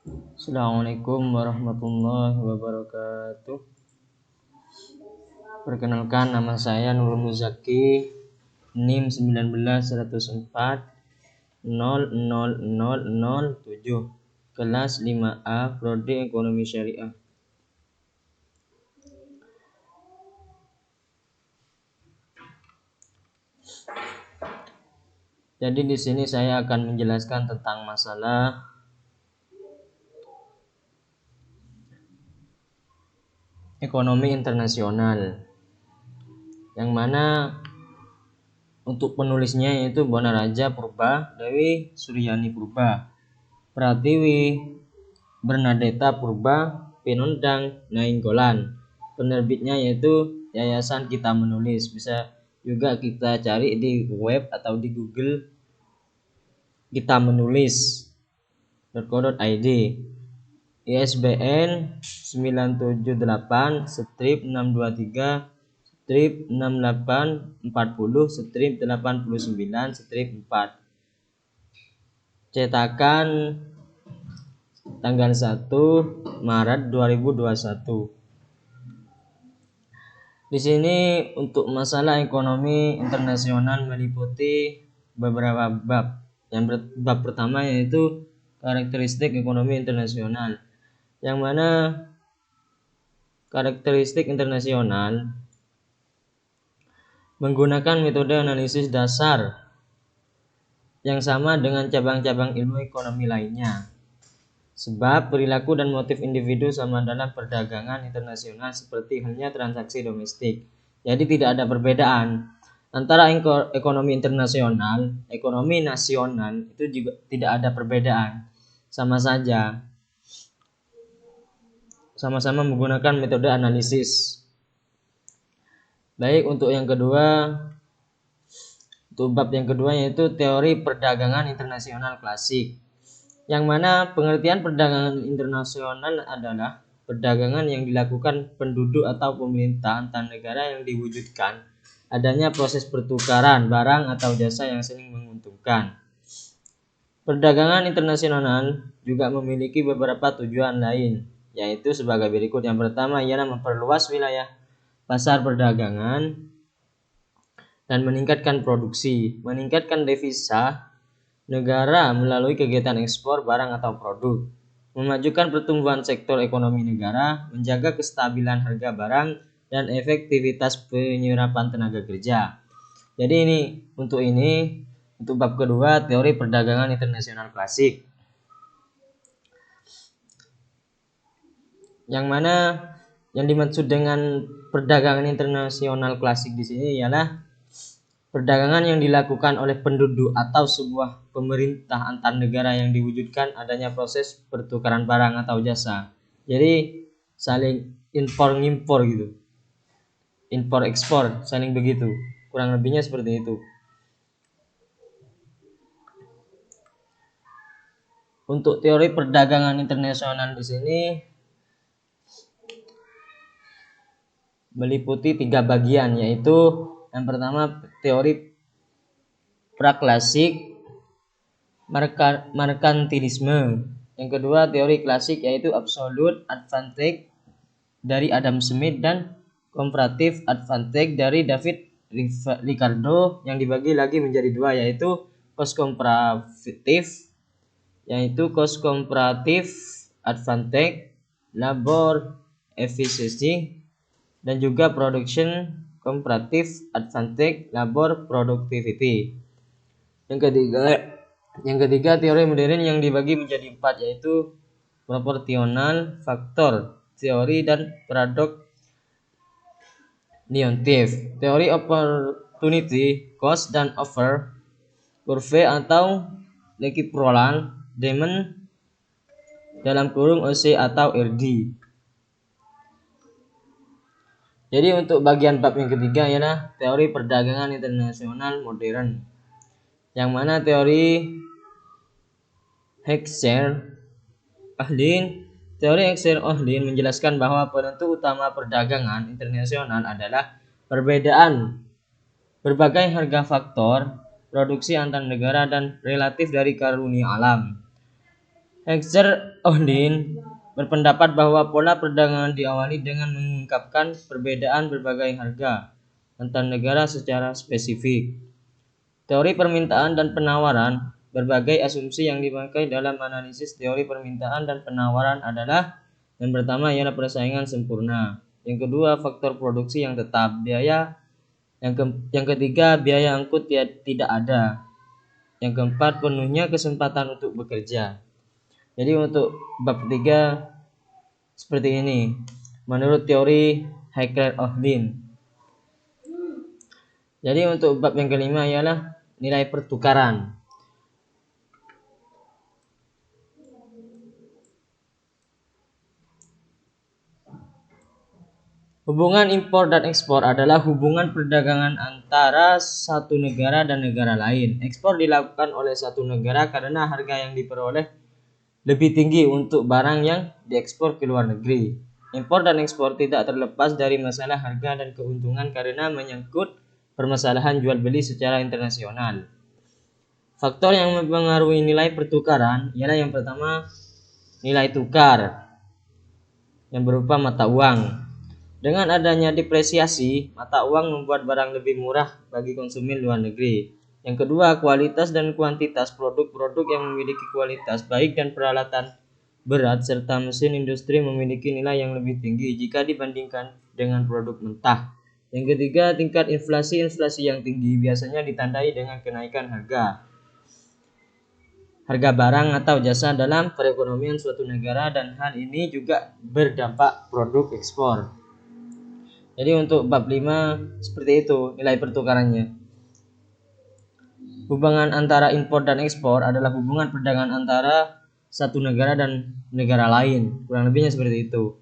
Assalamualaikum warahmatullahi wabarakatuh. Perkenalkan, nama saya Nurul Muzaki, NIM 19/1400007, kelas 5A, Prodi Ekonomi Syariah. Jadi di sini saya akan menjelaskan tentang masalah ekonomi internasional, yang mana untuk penulisnya yaitu Bonaraja Purba Dewi Suryani Purba, Pratiwi Bernadetta Purba, Pinondang Nainggolan. Penerbitnya yaitu Yayasan Kita Menulis. Bisa juga kita cari di web atau di Google kitamenulis.co.id. ISBN 978-6840-89-4. Cetakan tanggal 1 Maret 2021. Di sini untuk masalah ekonomi internasional meliputi beberapa bab. Bab pertama yaitu karakteristik ekonomi internasional, yang mana karakteristik internasional menggunakan metode analisis dasar yang sama dengan cabang-cabang ilmu ekonomi lainnya. Sebab perilaku dan motif individu sama dalam perdagangan internasional seperti halnya transaksi domestik. Jadi tidak ada perbedaan antara ekonomi internasional, ekonomi nasional, itu juga tidak ada perbedaan. Sama saja. Sama-sama menggunakan metode analisis. Baik, untuk bab yang kedua yaitu teori perdagangan internasional klasik, yang mana pengertian perdagangan internasional adalah perdagangan yang dilakukan penduduk atau pemerintah antar negara yang diwujudkan adanya proses pertukaran barang atau jasa yang saling menguntungkan. Perdagangan internasional juga memiliki beberapa tujuan lain, yaitu sebagai berikut. Yang pertama ialah memperluas wilayah pasar perdagangan dan meningkatkan produksi, meningkatkan devisa negara melalui kegiatan ekspor barang atau produk, memajukan pertumbuhan sektor ekonomi negara, menjaga kestabilan harga barang, dan efektivitas penyerapan tenaga kerja. Jadi untuk bab kedua, teori perdagangan internasional klasik, yang mana yang dimaksud dengan perdagangan internasional klasik di sini ialah perdagangan yang dilakukan oleh penduduk atau sebuah pemerintah antar negara yang diwujudkan adanya proses pertukaran barang atau jasa. Jadi saling impor-ngimpor gitu. Impor-ekspor, saling begitu. Kurang lebihnya seperti itu. Untuk teori perdagangan internasional di sini meliputi 3 bagian, yaitu yang pertama teori praklasik merkantilisme, yang kedua teori klasik yaitu absolute advantage dari Adam Smith dan comparative advantage dari David Ricardo, yang dibagi lagi menjadi 2, yaitu cost comparative advantage, labor efficiency, dan juga production comparative advantage, labor productivity. Yang ketiga teori modern yang dibagi menjadi 4, yaitu proportional faktor teori dan paradox niontif, teori opportunity cost dan offer curve atau Lecky-Prolan Demon (OC atau RD). Jadi untuk bagian bab yang ketiga ialah teori perdagangan internasional modern, yang mana teori Heckscher-Ohlin menjelaskan bahwa penentu utama perdagangan internasional adalah perbedaan berbagai harga faktor produksi antar negara dan relatif dari karunia alam. Hexer Ohlin berpendapat bahwa pola perdagangan diawali dengan mengungkapkan perbedaan berbagai harga antar negara secara spesifik. Teori permintaan dan penawaran. Berbagai asumsi yang dipakai dalam analisis teori permintaan dan penawaran adalah: yang pertama ialah persaingan sempurna, yang kedua faktor produksi yang tetap, biaya, yang ketiga biaya angkut tidak ada, yang keempat penuhnya kesempatan untuk bekerja. Jadi untuk bab ketiga seperti ini menurut teori Heckler-Ohlin. Jadi untuk bab yang kelima ialah nilai pertukaran. Hubungan impor dan ekspor adalah hubungan perdagangan antara satu negara dan negara lain. Ekspor dilakukan oleh satu negara karena harga yang diperoleh lebih tinggi untuk barang yang diekspor ke luar negeri. Impor dan ekspor tidak terlepas dari masalah harga dan keuntungan karena menyangkut permasalahan jual beli secara internasional. Faktor yang mempengaruhi nilai pertukaran ialah yang pertama nilai tukar yang berupa mata uang. Dengan adanya depresiasi, mata uang membuat barang lebih murah bagi konsumen luar negeri. Yang kedua, kualitas dan kuantitas produk-produk yang memiliki kualitas baik dan peralatan berat serta mesin industri memiliki nilai yang lebih tinggi jika dibandingkan dengan produk mentah. Yang ketiga, tingkat inflasi yang tinggi biasanya ditandai dengan kenaikan harga barang atau jasa dalam perekonomian suatu negara, dan hal ini juga berdampak produk ekspor. Jadi untuk bab 5 seperti itu nilai pertukarannya. Hubungan antara impor dan ekspor adalah hubungan perdagangan antara satu negara dan negara lain. Kurang lebihnya seperti itu.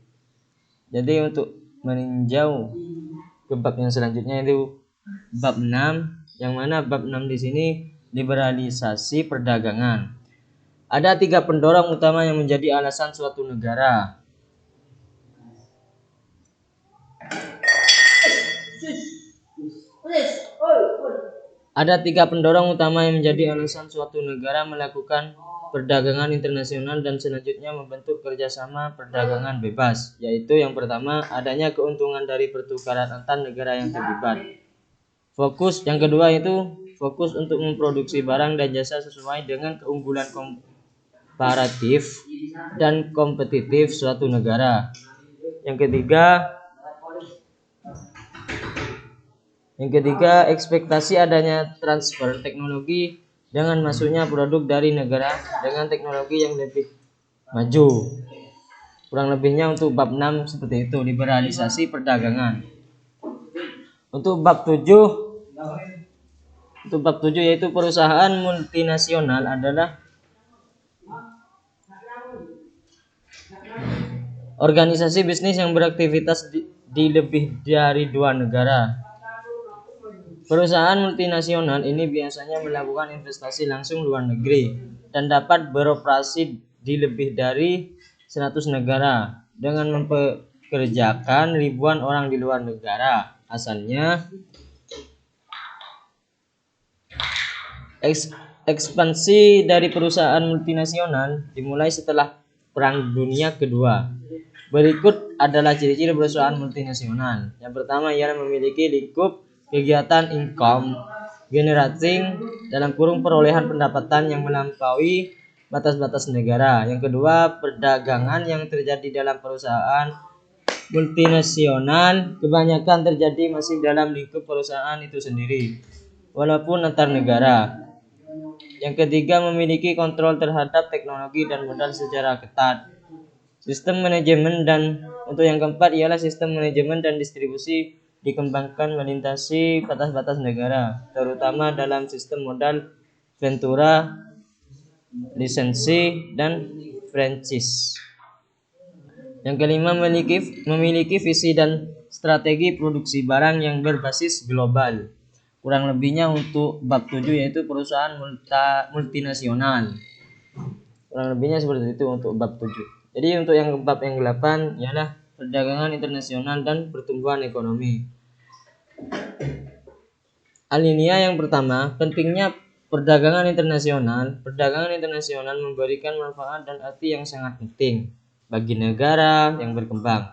Jadi untuk meninjau ke bab yang selanjutnya itu bab 6, yang mana bab 6 di sini liberalisasi perdagangan. Ada 3 pendorong utama yang menjadi alasan suatu negara. Ada 3 pendorong utama yang menjadi alasan suatu negara melakukan perdagangan internasional dan selanjutnya membentuk kerjasama perdagangan bebas, yaitu yang pertama adanya keuntungan dari pertukaran antar negara yang terlibat. Yang kedua itu fokus untuk memproduksi barang dan jasa sesuai dengan keunggulan komparatif dan kompetitif suatu negara. Yang ketiga, ekspektasi adanya transfer teknologi dengan masuknya produk dari negara dengan teknologi yang lebih maju. Kurang lebihnya untuk bab 6 seperti itu, liberalisasi perdagangan. Untuk bab 7 yaitu perusahaan multinasional adalah organisasi bisnis yang beraktivitas di lebih dari 2 negara. Perusahaan multinasional ini biasanya melakukan investasi langsung luar negeri dan dapat beroperasi di lebih dari 100 negara dengan mempekerjakan ribuan orang di luar negara asalnya. Ekspansi dari perusahaan multinasional dimulai setelah Perang Dunia Kedua. Berikut adalah ciri-ciri perusahaan multinasional. Yang pertama ialah memiliki lingkup kegiatan income generating perolehan pendapatan yang melampaui batas-batas negara. Yang kedua, perdagangan yang terjadi dalam perusahaan multinasional kebanyakan terjadi masih dalam lingkup perusahaan itu sendiri, walaupun antar negara. Yang ketiga, memiliki kontrol terhadap teknologi dan modal secara ketat. Untuk yang keempat ialah sistem manajemen dan distribusi dikembangkan melintasi batas-batas negara, terutama dalam sistem modal ventura, lisensi, dan franchise. Yang kelima, memiliki visi dan strategi produksi barang yang berbasis global. Kurang lebihnya untuk bab 7 yaitu perusahaan multinasional. Kurang lebihnya seperti itu untuk bab 7. Jadi untuk yang bab yang 8 ialah perdagangan internasional dan pertumbuhan ekonomi. Alinea yang pertama, pentingnya Perdagangan internasional memberikan manfaat dan arti yang sangat penting bagi negara yang berkembang.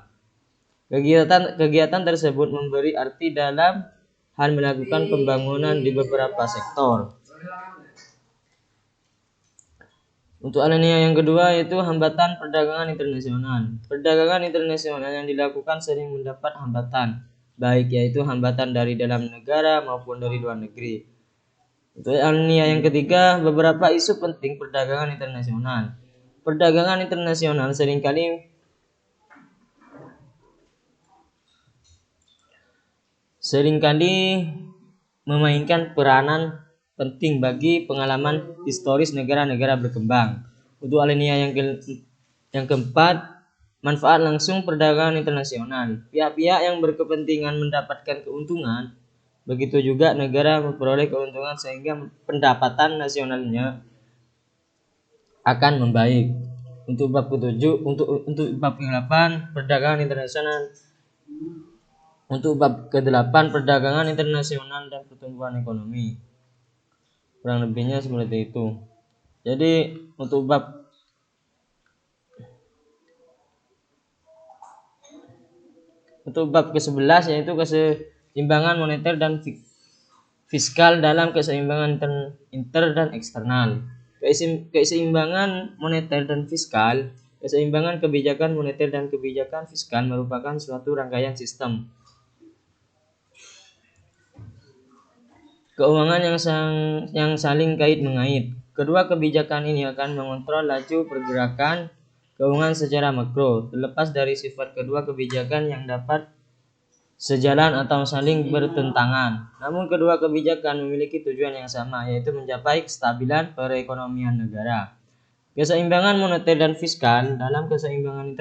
Kegiatan tersebut memberi arti dalam hal melakukan pembangunan di beberapa sektor. Untuk alinea yang kedua yaitu hambatan perdagangan internasional. Perdagangan internasional yang dilakukan sering mendapat hambatan, baik yaitu hambatan dari dalam negara maupun dari luar negeri. Untuk alinea yang ketiga, beberapa isu penting perdagangan internasional. Perdagangan internasional seringkali memainkan peranan penting bagi pengalaman historis negara-negara berkembang. Untuk alinea yang keempat, manfaat langsung perdagangan internasional. Pihak-pihak yang berkepentingan mendapatkan keuntungan, begitu juga negara memperoleh keuntungan sehingga pendapatan nasionalnya akan membaik. Untuk bab ke-7, untuk bab ke-8 perdagangan internasional. Untuk bab ke-8 perdagangan internasional dan pertumbuhan ekonomi. Kurang lebihnya seperti itu. Jadi untuk bab ke-11 yaitu keseimbangan moneter dan fiskal dalam keseimbangan inter dan eksternal. Keseimbangan moneter dan fiskal, keseimbangan kebijakan moneter dan kebijakan fiskal merupakan suatu rangkaian sistem keuangan yang saling kait-mengait. Kedua kebijakan ini akan mengontrol laju pergerakan keuangan secara makro, terlepas dari sifat kedua kebijakan yang dapat sejalan atau saling bertentangan. Namun kedua kebijakan memiliki tujuan yang sama, yaitu mencapai kestabilan perekonomian negara. Keseimbangan moneter dan fiskal dalam keseimbangan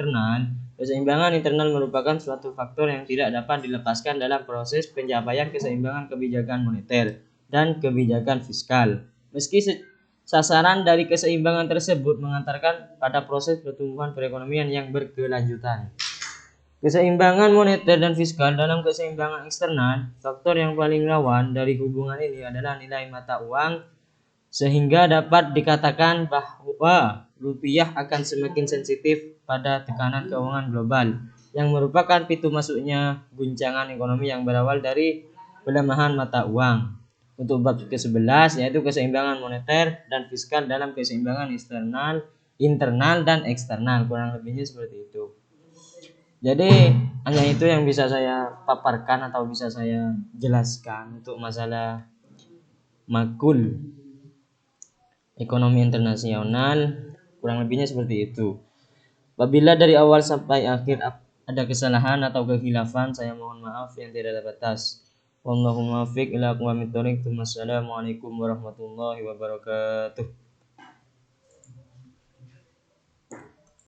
internal merupakan suatu faktor yang tidak dapat dilepaskan dalam proses pencapaian keseimbangan kebijakan moneter dan kebijakan fiskal. Meski sasaran dari keseimbangan tersebut mengantarkan pada proses pertumbuhan perekonomian yang berkelanjutan. Keseimbangan moneter dan fiskal dalam keseimbangan eksternal, faktor yang paling rawan dari hubungan ini adalah nilai mata uang, sehingga dapat dikatakan bahwa rupiah akan semakin sensitif pada tekanan keuangan global, yang merupakan pintu masuknya guncangan ekonomi yang berawal dari pelemahan mata uang. Untuk bab ke-11 yaitu keseimbangan moneter dan fiskal dalam keseimbangan internal dan eksternal. Kurang lebihnya seperti itu. Jadi hanya itu yang bisa saya paparkan atau bisa saya jelaskan untuk masalah makul ekonomi internasional. Kurang lebihnya seperti itu. Apabila dari awal sampai akhir ada kesalahan atau kekhilafan, saya mohon maaf yang tidak ada batas. Wallahumma fiq ila aqwamit thoriq. Wassalamualaikum warahmatullahi wabarakatuh.